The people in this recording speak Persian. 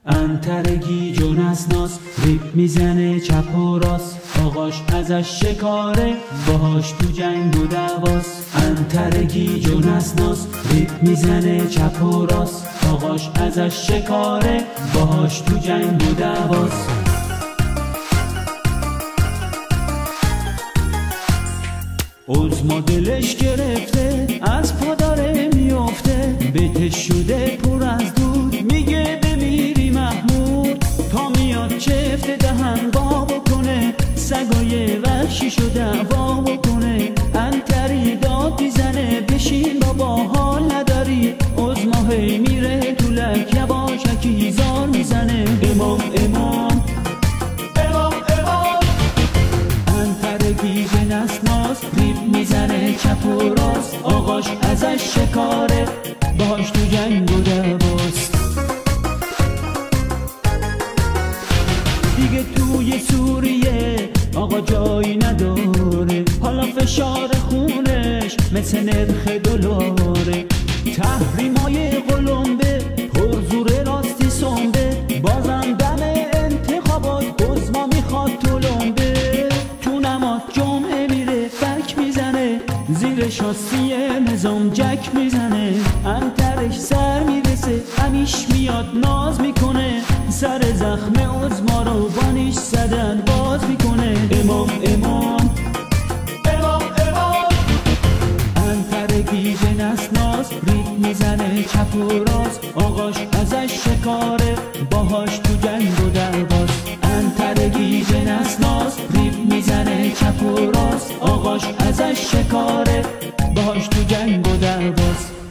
انترگی جون اسناس ریپ میزنه چپ و راست، آقاش ازش شکاره باهاش تو جنگ و دعواس. انترگی جون اسناس ریپ میزنه چپ و راست، آقاش ازش شکاره باهاش تو جنگ و دعواس. عظما دلش گرفته از پا داره میفته، بهش شده پر از دود میگه بمیری محمود. تا میاد چفت دهن وا بکنه، سگای وحشیشو دعوا بکنه. انتری داد میزنه بشین بابا حال نداری، عظما هی میره تو لک یواشکی زار میزنه. امام امام امام امام. انترگی به نسناس ریپ میزنه چپ و راست، آقاش ازش شکاره باهاش تو جنگ و دعواست. دیگه توی سوریه آقا جایی نداره، حالا فشار خونش مثل نرخ دلاره. تحریمای قلمبه پرزور راستی سنبه، بازم دم انتخابات عظما میخواد تلمبه. تو نماز جمعه میره بک میزنه، زیر شاسی نظام جک میزنه. انترش سر میرسه همیش میاد ناز میکنه، سر زخم عظما رو بانیش زدن باز میکنه. امام امام امام امام. انترگی به نسناس ریپ میزنه چپ و راست، آقاش ازش شکاره باهاش تو جنگ و دعواست. انترگی به نسناس ریپ میزنه چپ و راست، آقاش ازش شکاره باهاش تو جنگ و دعواست.